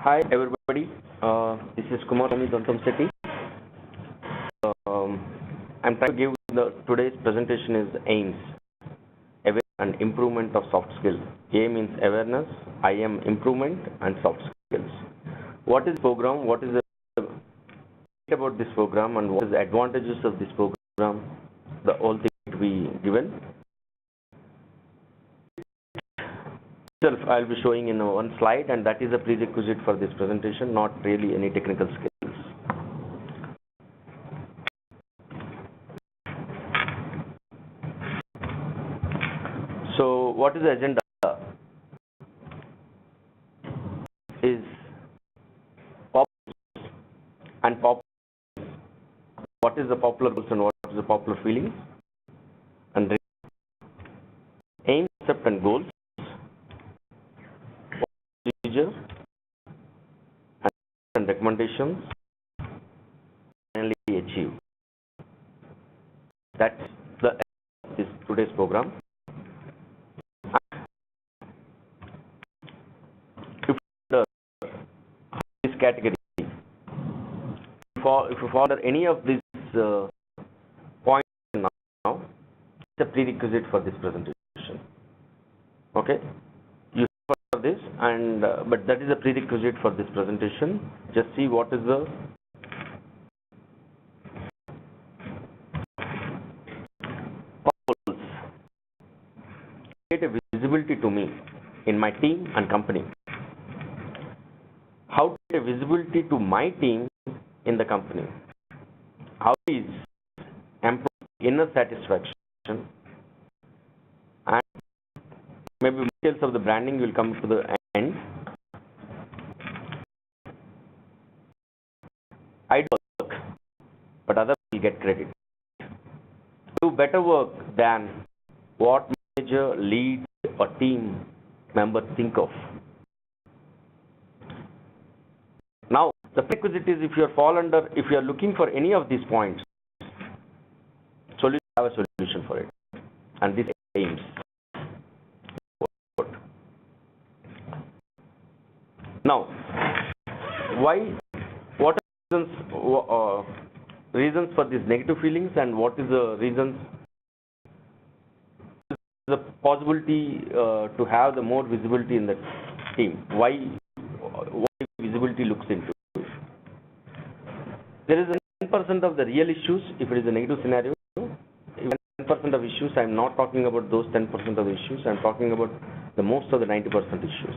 Hi everybody, this is Kumar Swamy Dantam City. Um, I'm trying to give today's presentation is AIMS, Awareness and Improvement of Soft Skills. A means awareness, I am improvement and soft skills. What is program? What is the about this program and what is the advantages of this program? The whole thing to be given. I'll be showing in one slide, and that is a prerequisite for this presentation, not really any technical skills. So what is the agenda? Is pop and pop. What is the popular goals and what is the popular feelings? And aim, concept and goals. Procedure and recommendations. Finally achieve. That's this today's program. This category, if you fall under any of these points now, it's a prerequisite for this presentation. Okay, you for this, and but that is a prerequisite for this presentation. Just see what is the goals. Create a visibility to me in my team and company. How to get a visibility to my team in the company? How is improve inner satisfaction, and maybe details of the branding will come to the end. I do work, but others will get credit. Do better work than what manager, lead, or team member think of. Now, the prerequisite is if you are looking for any of these points, have a solution for it, and this aims. Now, what are reasons for these negative feelings, and what is the reasons, the possibility to have the more visibility in the team? Why visibility looks into? There is 10% of the real issues if it is a negative scenario. 10% of issues, I am not talking about those 10% of the issues, I am talking about the most of the 90% issues.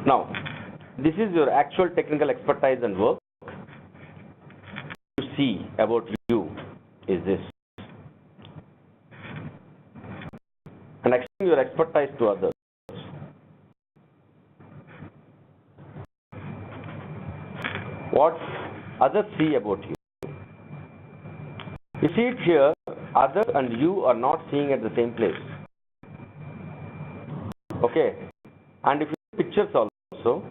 Now, this is your actual technical expertise and work. To see about you is this. And extend your expertise to others. What others see about you. You see it here, others and you are not seeing at the same place. Okay, and if you see pictures also,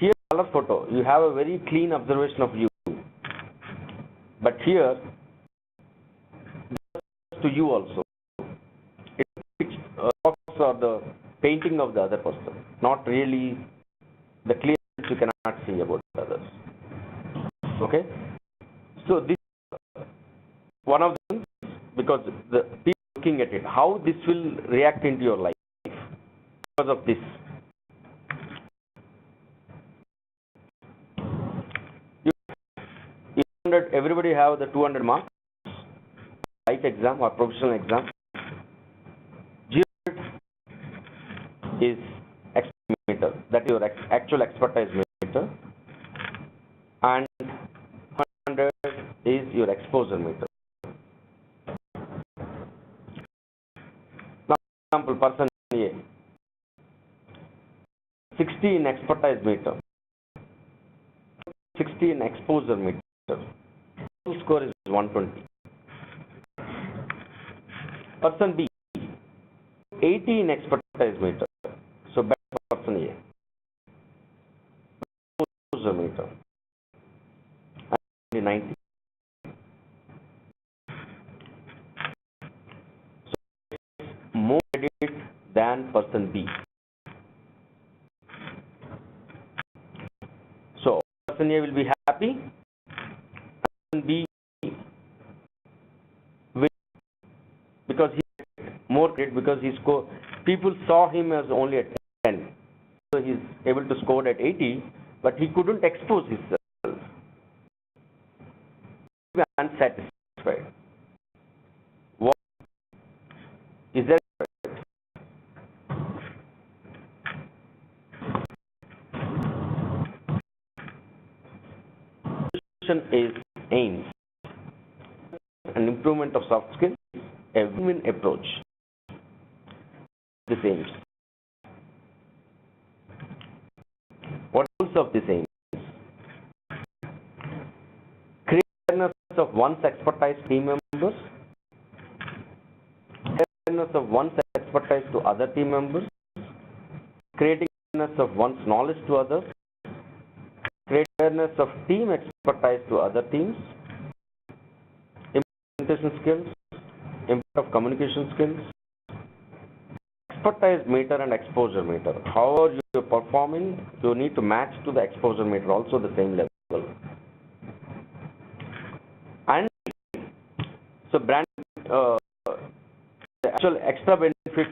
here color photo, you have a very clean observation of you. But here, to you also, it's or the painting of the other person, not really the clear you cannot see about others. Okay, so this one of them, because the people looking at it, how this will react into your life because of this. Everybody have the 200 marks, life exam or professional exam. 0 is expertise meter, that is your actual expertise meter, and 100 is your exposure meter. Now, for example, person A, 60 in expertise meter, 60 in exposure meter. Total score is 120. Person B, 80 in expertise meter, so better person A. Exposure meter, and 90. So more credit than person B. So person A will be happy, person B will, because he more credit, because he score, people saw him as only at 10, so he's able to score at 80, but he couldn't expose himself. He was unsatisfied. What is there? Is aims an improvement of soft skills, a win-win approach. This aims. What else of this aims? Create awareness of one's expertise to team members, awareness of one's expertise to other team members, creating awareness of one's knowledge to others, create awareness of team expertise to other teams, implementation skills, impact of communication skills, expertise meter and exposure meter. However you are performing, you need to match to the exposure meter, also the same level. And so brand, the actual extra benefit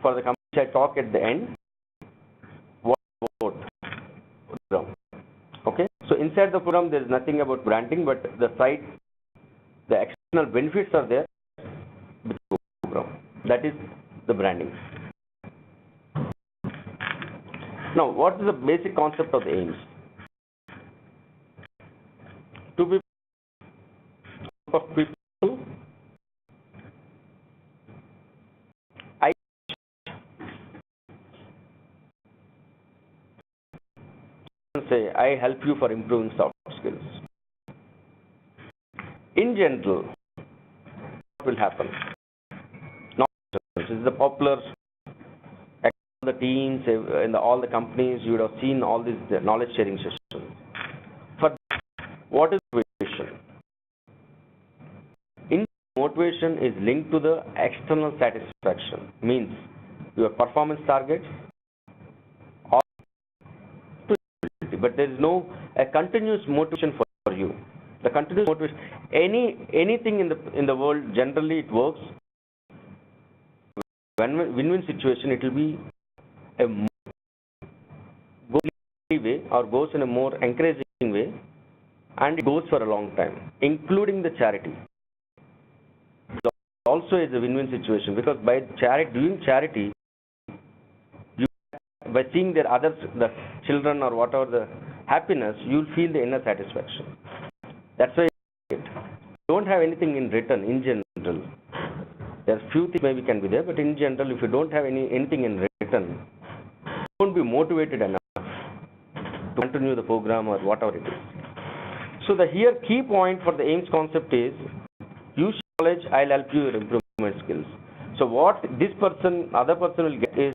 for the company I talk at the end. What about program? Okay, so inside the program there is nothing about branding, but the site, the external benefits are there with the program. That is the branding. Now, what is the basic concept of the aims? Two people, I say I help you for improving soft skills. In general, what will happen? Not this is the popular the teams in all the companies. You would have seen all these knowledge sharing sessions. For what is motivation? In motivation is linked to the external satisfaction. Means your performance targets, or but there is no a continuous motivation for you. The continuous motivation, anything in the world, generally it works. When win-win situation, it will be a way or goes in a more encouraging way, and it goes for a long time, including the charity. Also is a win-win situation, because by doing charity, you, by seeing their others, the children or whatever the happiness, you will feel the inner satisfaction. That's why you don't have anything in return in general. There are few things maybe can be there, but in general, if you don't have anything in return, you won't be motivated enough to continue the program or whatever it is. So the here key point for the aims concept is, use knowledge, I'll help you with improvement skills. So what this person, other person will get is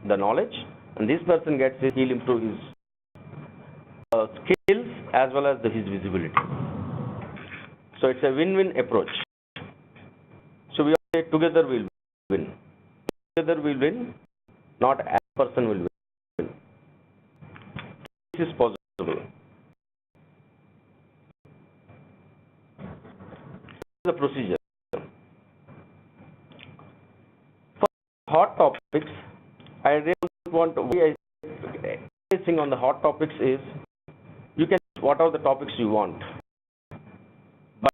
the knowledge, and this person gets is he'll improve his skills as well as his visibility. So it's a win-win approach. So we say together we'll win. Together we'll win, not as a person will win. This is possible. The procedure. For hot topics, I really want to focusing on the hot topics is, you can what are the topics you want, but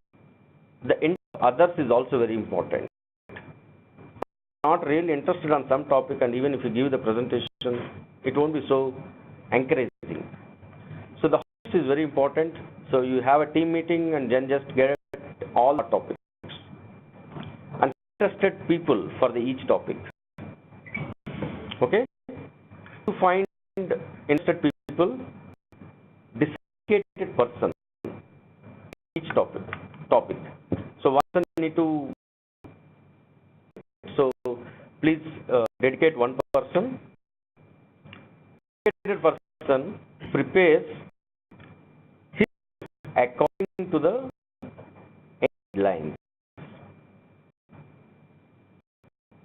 the intent of others is also very important. Not really interested on some topic, and even if you give the presentation, it won't be so encouraging. So the host is very important. So you have a team meeting and then just get all the topics and interested people for each topic. Okay, to find interested people, dedicated person each topic. So one person need to, so please dedicate one person. Dedicated person prepares his according to the guidelines.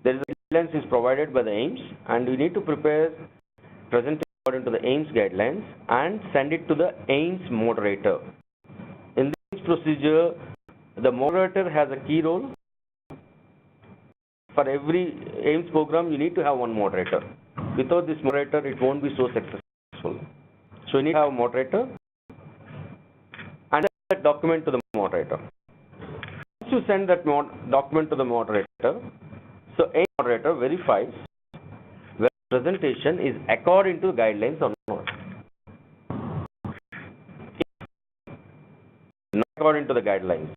There is a guidelines guidelines is provided by the AIIMS, and we need to prepare presentation according to the AIIMS guidelines and send it to the AIIMS moderator. In this procedure, the moderator has a key role. For every AIIMS program, you need to have one moderator. Without this moderator, it won't be so successful. So you need to have a moderator and send that document to the moderator. Once you send that document to the moderator, so AIIMS moderator verifies whether the presentation is according to guidelines or not. If not according to the guidelines,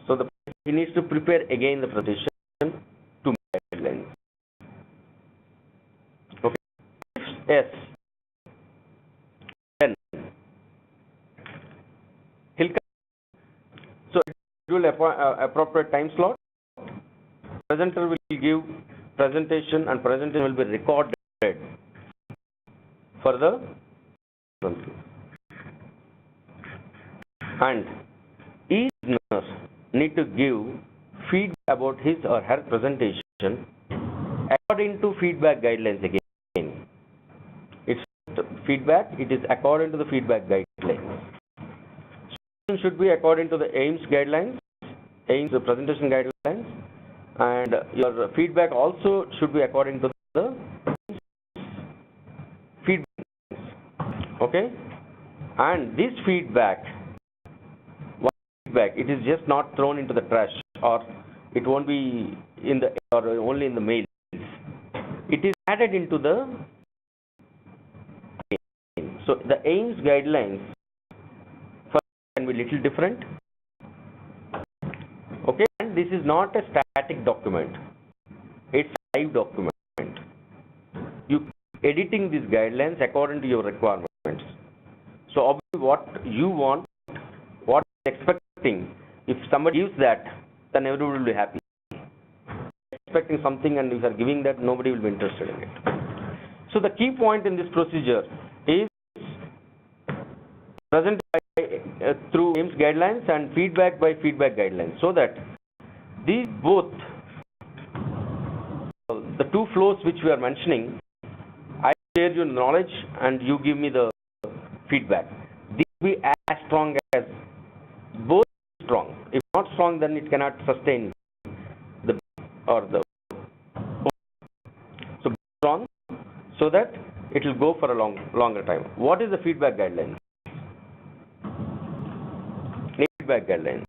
so he needs to prepare again the presentation to guidelines. Okay. Yes. Then he'll come. So schedule appropriate time slot. Presenter will give presentation, and presentation will be recorded for the and each nurse need to give feedback about his or her presentation according to feedback guidelines again. It's feedback, it is according to the feedback guidelines. So it should be according to the AIIMS guidelines, AIIMS the presentation guidelines, and your feedback also should be according to the feedback. Okay? And this feedback, it is just not thrown into the trash, or it won't be in the or only in the mails. It is added into the so the AIIMS guidelines can be little different. Okay, and this is not a static document; it's a live document. You editing these guidelines according to your requirements. So obviously, what you want, what you expecting. If somebody gives that, then everybody will be happy. Expecting something, and if you are giving that, nobody will be interested in it. So the key point in this procedure is presented through AIIMS guidelines and feedback by feedback guidelines, so that these both, the two flows which we are mentioning, I share your knowledge and you give me the feedback. These will be as strong as both strong. If not strong, then it cannot sustain the so strong, so that it will go for a longer time. What is the feedback guideline? Feedback guidelines.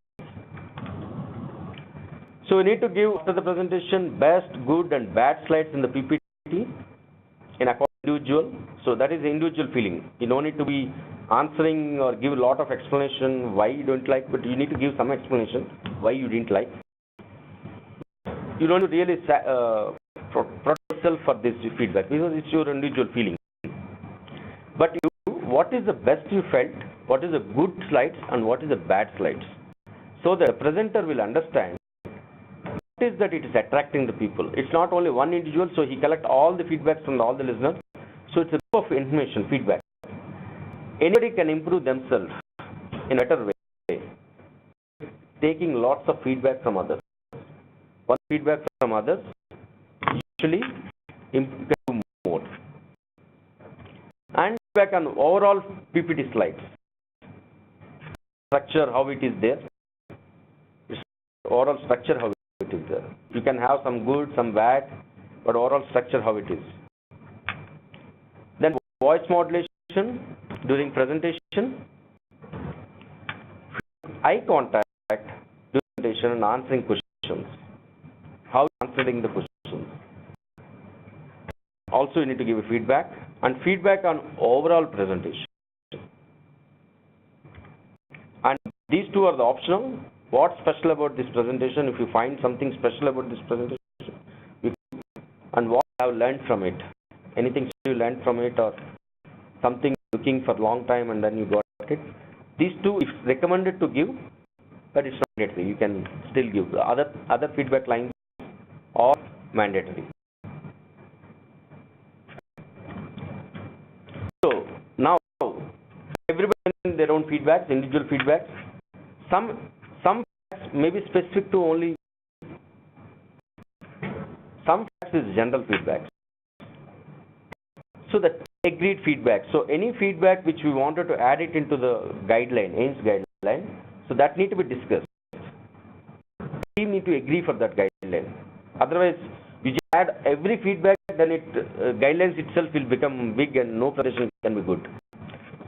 So we need to give after the presentation best, good, and bad slides in the PPT in according to individual. So that is the individual feeling. You don't need to be answering or give a lot of explanation why you don't like, but you need to give some explanation why you didn't like. You don't really protect yourself for this feedback because it's your individual feeling. But what is the best you felt, what is the good slides, and what is the bad slides, so that the presenter will understand what is that it is attracting the people. It's not only one individual, so he collects all the feedbacks from all the listeners. So it's a group of information, feedback. Anybody can improve themselves in a better way, taking lots of feedback from others. One feedback from others usually improve more. And feedback on overall PPT slides. Structure, how it is there. Overall structure, how it is there. You can have some good, some bad, but overall structure, how it is. Then voice modulation during presentation, eye contact during presentation and answering questions. How answering the questions. Also, you need to give a feedback and feedback on overall presentation. And these two are the optional. What's special about this presentation? If you find something special about this presentation, and what I have learned from it, anything you learned from it, or something looking for a long time and then you got it. These two, if recommended to give, but it's not mandatory. You can still give. The other feedback lines are mandatory. So now everybody has their own feedbacks, individual feedbacks. Some may be specific to only is general feedback. So the agreed feedback. So any feedback which we wanted to add it into the guideline, AIMS guideline, so that need to be discussed. Team need to agree for that guideline. Otherwise, you just add every feedback, then it guidelines itself will become big and no presentation can be good.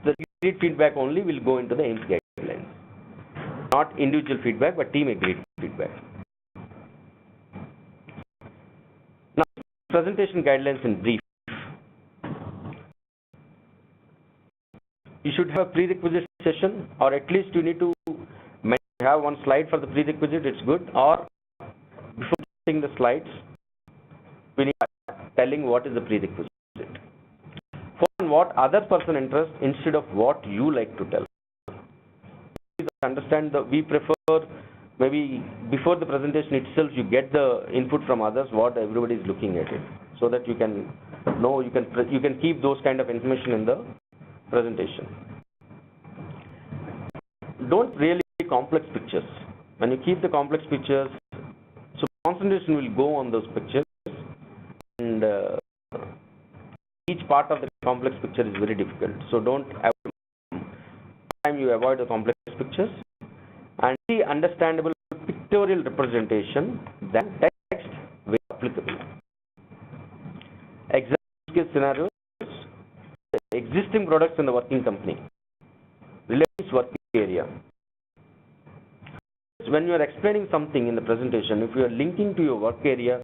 The agreed feedback only will go into the AIMS guidelines. Not individual feedback, but team agreed feedback. Now, presentation guidelines in brief. You should have a prerequisite session, or at least you need to have one slide for the prerequisite, it's good. Or before getting the slides, we need telling what is the prerequisite. For what other person interests instead of what you like to tell. Please understand that we prefer maybe before the presentation itself you get the input from others what everybody is looking at it, so that you can know, you can keep those kind of information in the presentation. Don't really complex pictures. When you keep the complex pictures, so concentration will go on those pictures, and each part of the complex picture is very difficult. So don't time you avoid the complex pictures and the understandable pictorial representation than text very applicable. Example case scenarios: existing products in the working company, Reliance working area. When you are explaining something in the presentation, if you are linking to your work area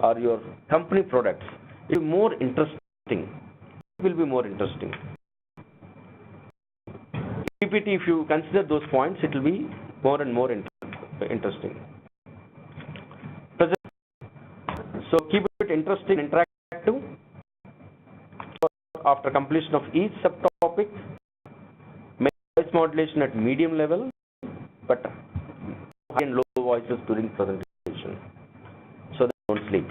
or your company products, it will be more interesting. It will be more interesting. PPT, if you consider those points, it will be more and more interesting. So keep it interesting, interactive. After completion of each subtopic, make voice modulation at medium level, but high and low voices during presentation, so they don't sleep.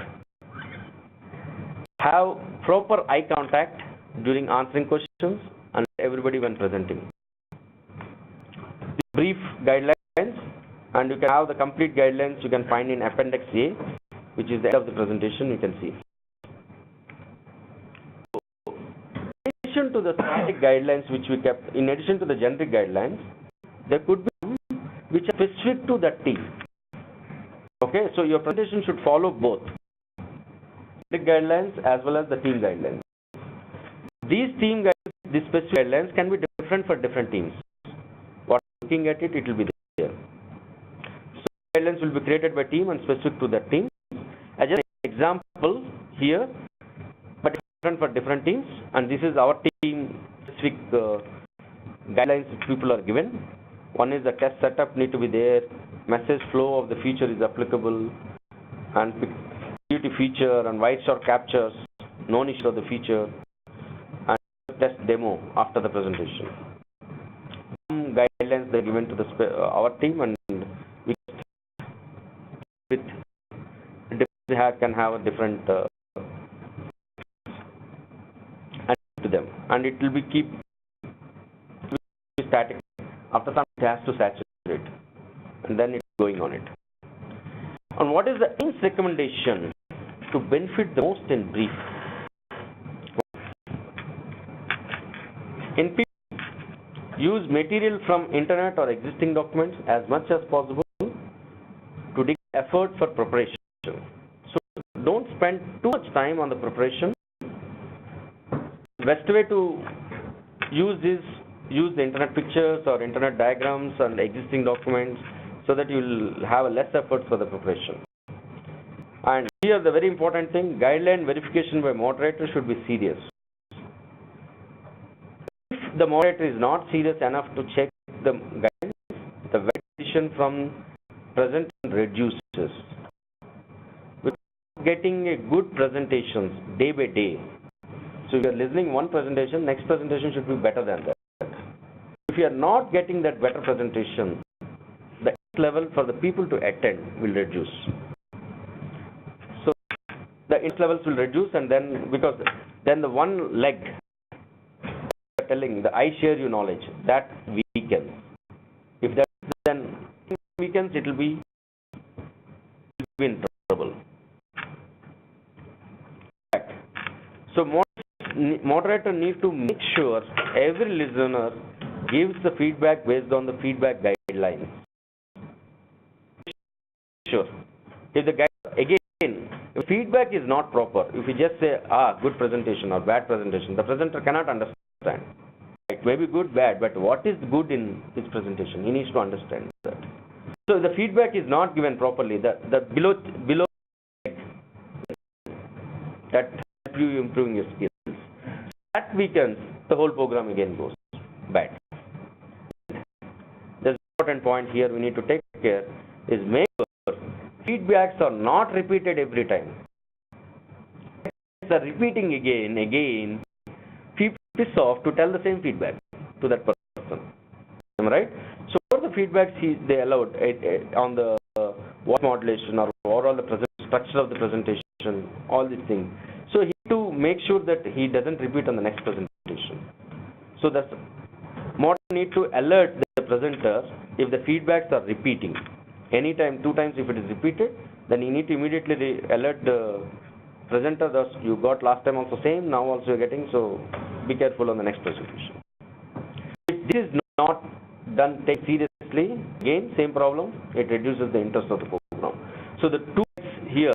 Have proper eye contact during answering questions and everybody when presenting. Brief guidelines, and you can have the complete guidelines you can find in Appendix A, which is the end of the presentation, you can see. In addition to the static guidelines which we kept, in addition to the generic guidelines, there could be some which are specific to that team. Okay, so your presentation should follow both generic guidelines as well as the team guidelines. These team guidelines, these specific guidelines can be different for different teams. What looking at it, it will be there. So guidelines will be created by team and specific to that team. As an example here, but different for different teams, and this is our team specific guidelines which people are given. One is the test setup need to be there, message flow of the feature is applicable, and security feature and white shot captures, known issue of the feature, and test demo after the presentation. Some guidelines they are given to the our team, and we with can have a different to them, and it will be static. After some it has to saturate, and then it's going on it. And what is the AIMS recommendation to benefit the most in brief? In PPT, use material from internet or existing documents as much as possible to dig effort for preparation. So don't spend too much time on the preparation. The best way to use the internet pictures or internet diagrams and existing documents, so that you will have a less effort for the preparation. And here the very important thing, guideline verification by moderator should be serious. If the moderator is not serious enough to check the guidelines, the verification from present reduces. Without getting a good presentations day by day. So if you are listening one presentation, next presentation should be better than that. If you are not getting that better presentation, the level for the people to attend will reduce. So the interest levels will reduce, and then because then the one leg telling the I share you knowledge, that weakens. If that then weakens, it will be in trouble. So moderator need to make sure every listener gives the feedback based on the feedback guidelines. Sure. If the again, if feedback is not proper, if you just say, good presentation or bad presentation, the presenter cannot understand. It may be good, bad, but what is good in his presentation? He needs to understand that. So the feedback is not given properly. The below that help you improving your skills. That weakens, the whole program again goes bad. The important point here we need to take care is make sure feedbacks are not repeated every time. If they're repeating again, piss off to tell the same feedback to that person. Am I right? So what the feedbacks they allowed on the voice modulation or overall the structure of the presentation, all these things. So he has to make sure that he doesn't repeat on the next presentation. So that's moderator need to alert the presenter if the feedbacks are repeating. Anytime, 2 times if it is repeated, then you need to immediately alert the presenter that you got last time also same, now also you're getting, so be careful on the next presentation. If this is not done take seriously, again same problem, it reduces the interest of the program. So the 2 here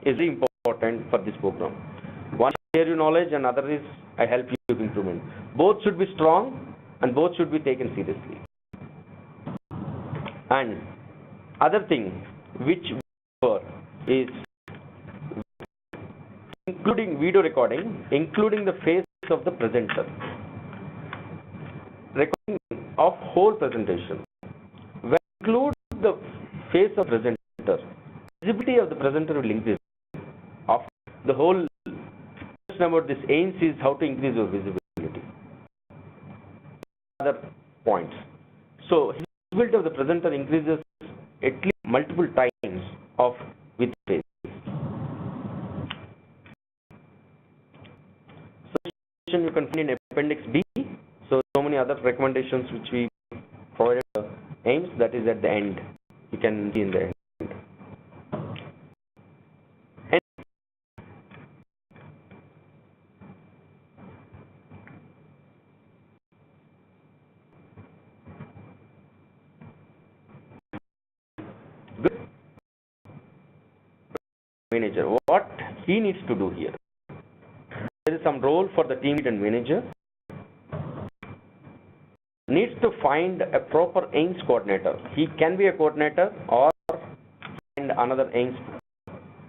is very important for this program. One is share your knowledge and other is I help you improvement. Both should be strong and both should be taken seriously. And other thing which is including video recording, including the face of the presenter. Recording of whole presentation. When include the face of presenter, visibility of the presenter will increase. Of the whole question about this aims is how to increase your visibility. Other points. So visibility of the presenter increases at least multiple times of with face. So you can find in Appendix B. So many other recommendations which we provided aims, that is at the end. You can see in the end. Good. Manager, what he needs to do here? There is some role for the team lead and manager. Needs to find a proper aims coordinator. He can be a coordinator or find another aims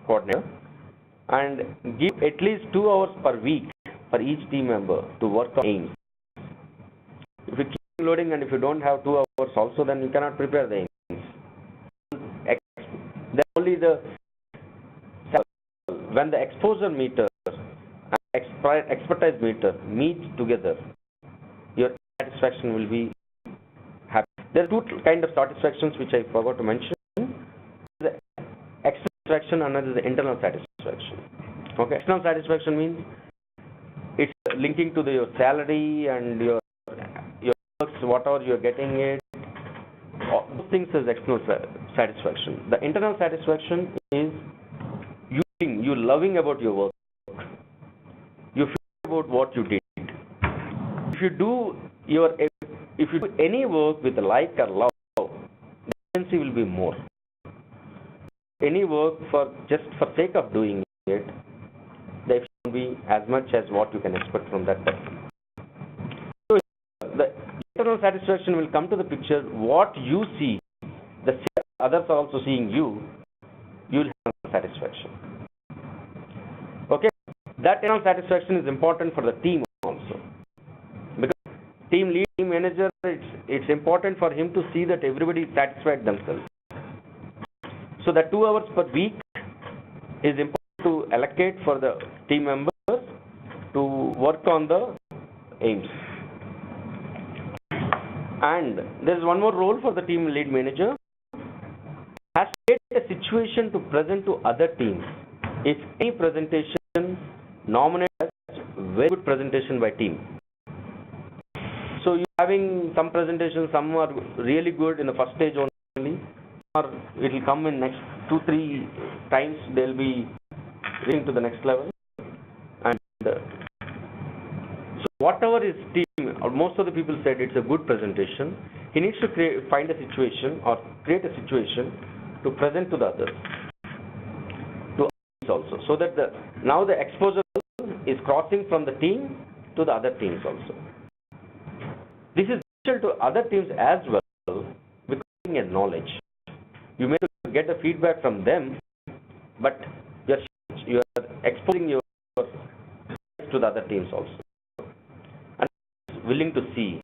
coordinator and give at least 2 hours per week for each team member to work on aims. If you keep loading and if you don't have 2 hours also, then you cannot prepare the aims. Then only when the exposure meter and expertise meter meet together, your satisfaction will be happy. There are 2 kinds of satisfactions which I forgot to mention. The external satisfaction and another is the internal satisfaction. Okay, external satisfaction means it's linking to your salary and your works, whatever you're getting it. All those things is external satisfaction. The internal satisfaction is you loving about your work. You feel about what you did. If you do any work with like or love, the efficiency will be more. Any work just for sake of doing it, the efficiency will be as much as what you can expect from that person. So the internal satisfaction will come to the picture. What you see, the others are also seeing you. You will have satisfaction. Okay, that internal satisfaction is important for the team also. Team lead, team manager, it's important for him to see that everybody is satisfied themselves. So that 2 hours per week is important to allocate for the team members to work on the aims. And there is one more role for the team lead manager. Has to create a situation to present to other teams. If any presentation nominated as very good presentation by team. So you having some presentations, some are really good in the first stage only, or it will come in next 2-3 times. They'll be reaching to the next level, and whatever his team, or most of the people said it's a good presentation, he needs to find a situation or create a situation to present to the others, to others also, so that now the exposure is crossing from the team to the other teams also. This is essential to other teams as well, becoming a knowledge. You may get the feedback from them, but you are exposing your to the other teams also, and willing to see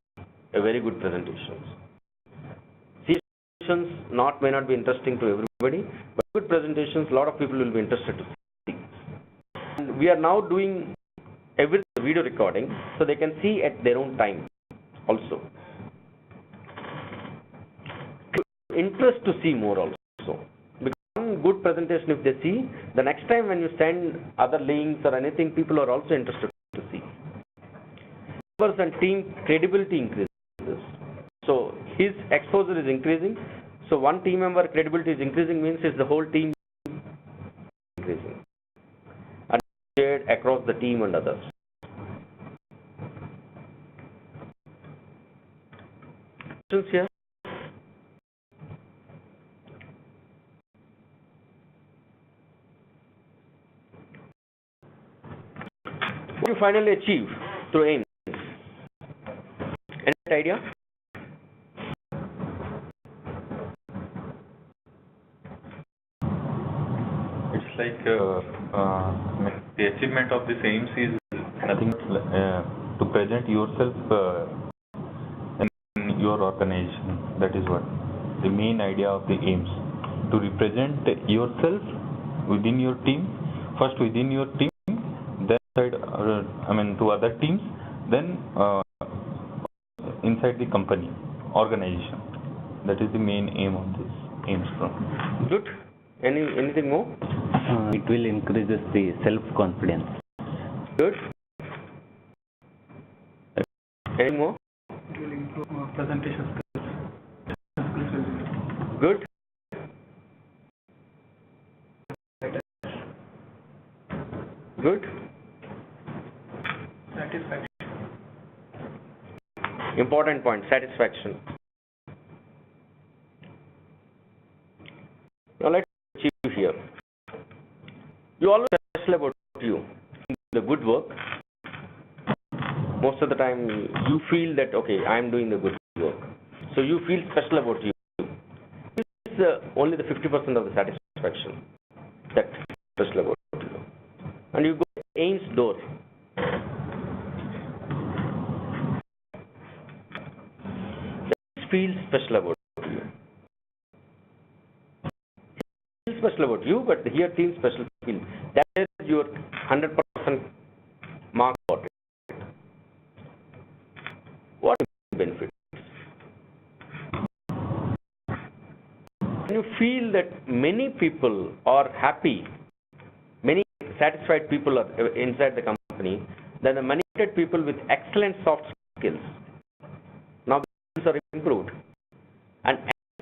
a very good presentations. See, presentations may not be interesting to everybody, but good presentations, a lot of people will be interested to see. And we are now doing every video recording, so they can see at their own time also. Interest to see more also. Because one good presentation, if they see, the next time when you send other links or anything, people are also interested to see. Members and team credibility increases. So his exposure is increasing. So one team member credibility is increasing means it's the whole team increasing, and shared across the team and others. Questions here? What do you finally achieve through AIMS? Any idea? It's like the achievement of this AIMS is nothing to present yourself in your organization. That is what the main idea of the AIMS, to represent yourself within your team, first within your team, then to other teams, then inside the company, organization. That is the main aim of this AIMS program. Good. Anything more? It will increase the self-confidence. Good. Any more? It will improve presentation skills. Good. Good. Satisfaction. Important point, satisfaction. Now let's achieve here. You always special about you. The good work. Most of the time you feel that, okay, I am doing the good work. So you feel special about you. It's only the 50% of the satisfaction. That special about you. And you go to AIMS door. Feels special about you. Feels special about you, but here team special feel. That is your 100% mark for it. What benefits? When you feel that many people are happy, many satisfied people are inside the company, then the motivated people with excellent soft skills. Now are improved and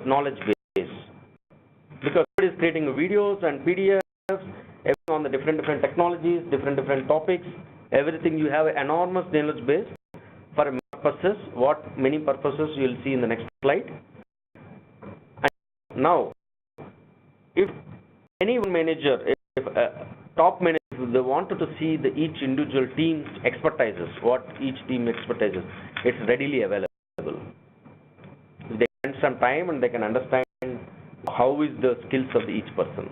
knowledge base, because it is creating videos and PDFs on the different technologies, different topics, everything. You have an enormous knowledge base for purposes, many purposes you will see in the next slide. And now, if any one manager, if a top manager, if they wanted to see each individual team's expertises, what each team expertises, it's readily available. They spend some time and they can understand how is the skills of each person.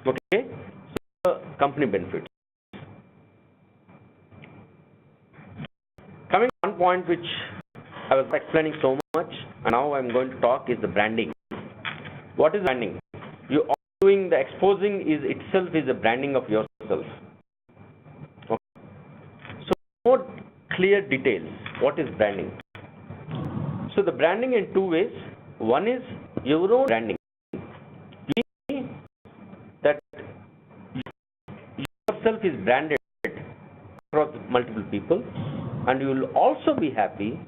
Okay, so company benefits. Coming to one point which I was explaining so much, and now I'm going to talk, is the branding. What is branding? You are doing the exposing is itself is a branding of yourself. Okay. So more clear details. What is branding? So the branding in two ways. One is your own branding. You see that yourself is branded across multiple people, and you will also be happy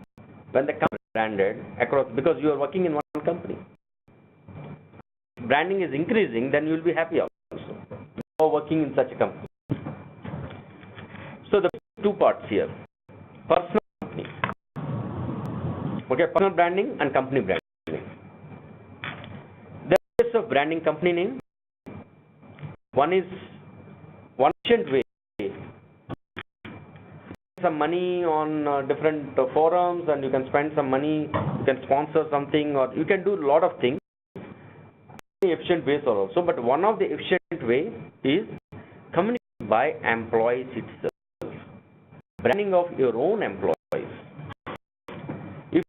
when the company is branded across, because you are working in one company. Branding is increasing, then you will be happy also. You are working in such a company. So the two parts here. Personal company. Okay, personal branding and company branding. There are ways of branding company name. One is one efficient way. Some money on different forums, and you can spend some money, you can sponsor something, or you can do a lot of things. Efficient ways are also, but one of the efficient way is communication by employees itself. Branding of your own employees. If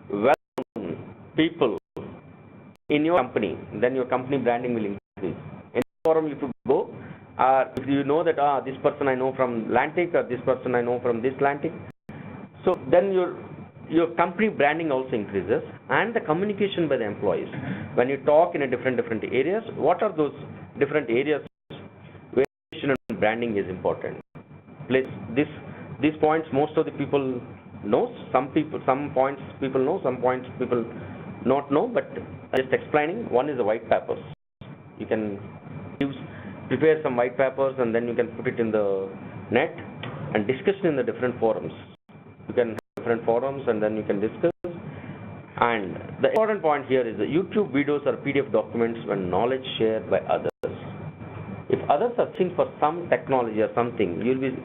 well-known people in your company, then your company branding will increase. In forum, if you go, if you know that this person I know from Atlantic, or this person I know from this Atlantic, so then your company branding also increases, and the communication by the employees. When you talk in a different areas, what are those different areas where communication and branding is important? These points most of the people knows. Some points people know, some points people not know. But just explaining. One is the white papers. You can prepare some white papers, and then you can put it in the net and discuss it in the different forums. You can have different forums, and then you can discuss. And the important point here is the YouTube videos or PDF documents when knowledge shared by others. If others are searching for some technology or something, you'll be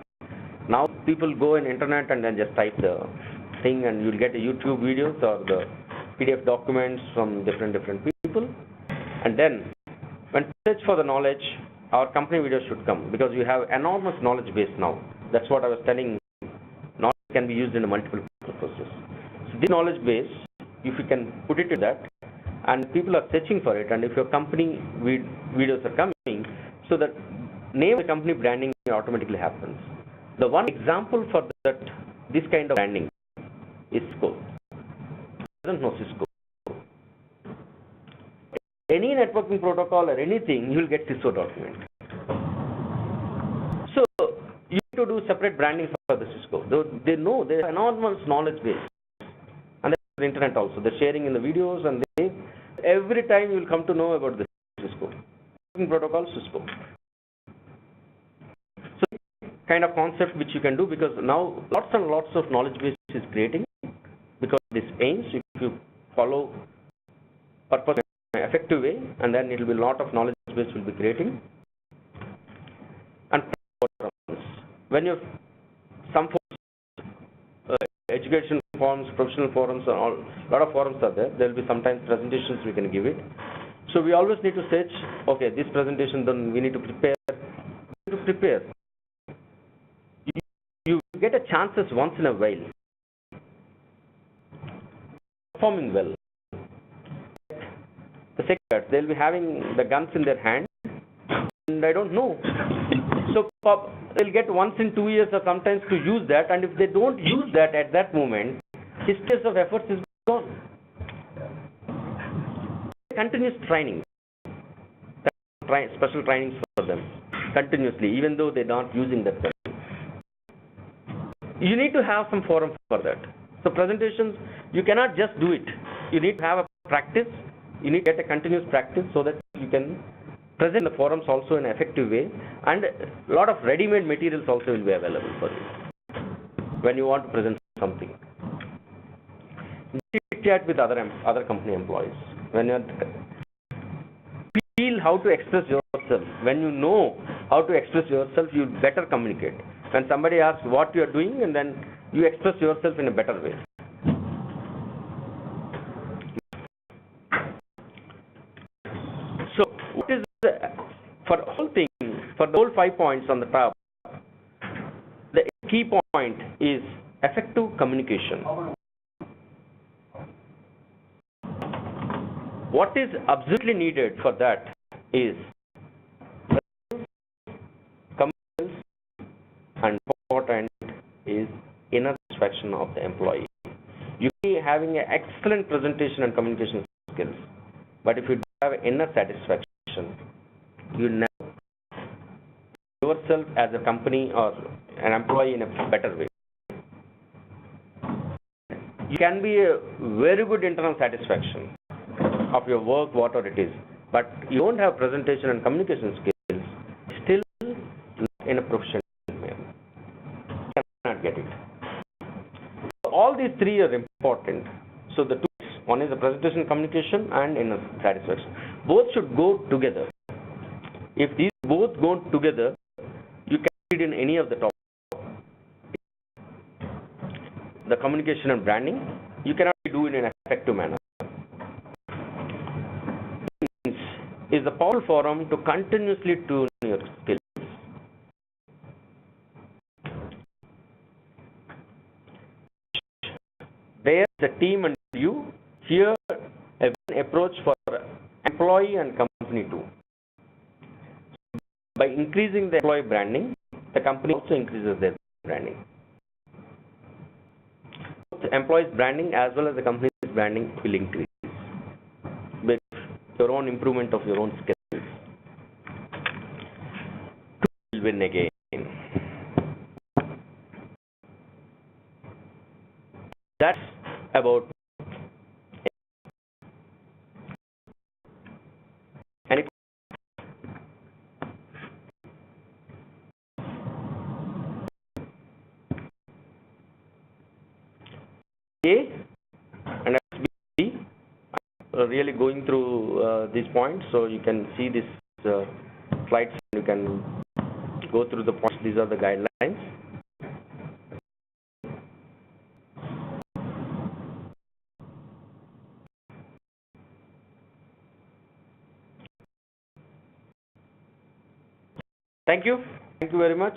now people go in internet and then just type the thing, and you'll get the YouTube videos or the PDF documents from different people. And then when search for the knowledge, our company videos should come, because you have enormous knowledge base now. That's what I was telling. Knowledge can be used in multiple purposes. So this knowledge base, if you can put it to that, and people are searching for it, and if your company videos are coming, so that name of the company branding automatically happens. The one example for that, this kind of branding is Cisco. Doesn't know Cisco. Any networking protocol or anything, you will get Cisco document. So you need to do separate branding for the Cisco. They know there's enormous knowledge base, and the internet also. They're sharing in the videos, and every time you will come to know about the Cisco networking protocol, Cisco. So kind of concept which you can do, because now lots and lots of knowledge base is creating because of this aims. If you follow purpose in an effective way, and then it will be a lot of knowledge base will be creating. And when you some forums, education forums, professional forums, and all lot of forums are there. There will be sometimes presentations we can give it. So we always need to search. Okay, this presentation, then we need to prepare. You get a chances once in a while. Performing well. The second, they'll be having the guns in their hand, and I don't know. So they'll get once in 2 years or sometimes to use that, and if they don't use that at that moment, his space of efforts is gone. Continuous training, special trainings for them, continuously, even though they're not using that. You need to have some forum for that. So presentations, you cannot just do it. You need to have a practice. You need to get a continuous practice so that you can present the forums also in an effective way, and a lot of ready-made materials also will be available for you when you want to present something. Chat with other company employees. When you feel how to express yourself, when you know how to express yourself, you better communicate. When somebody asks what you are doing, and then you express yourself in a better way. So, what is for the whole thing, for the whole 5 points on the top, the key point is effective communication. What is absolutely needed for that is communication, and important is inner satisfaction of the employee. You may be having an excellent presentation and communication skills, but if you don't have inner satisfaction, you never yourself as a company or an employee in a better way. You can be a very good internal satisfaction of your work, whatever it is, but you don't have presentation and communication skills, still not in a professional way. are important. So the two, one is the presentation communication and inner satisfaction. Both should go together. If these both go together, you can read in any of the top. The communication and branding, you cannot do it in an effective manner. Is the powerful forum to continuously tune your skills. There is a team and you. Here, a approach for employee and company too. By increasing the employee branding, the company also increases their branding. The employees' branding as well as the company's branding will increase with your own improvement of your own skills. Will win again. That's about any. A and B are really going through these points, so you can see this slides. You can go through the points. These are the guidelines. Thank you. Thank you very much.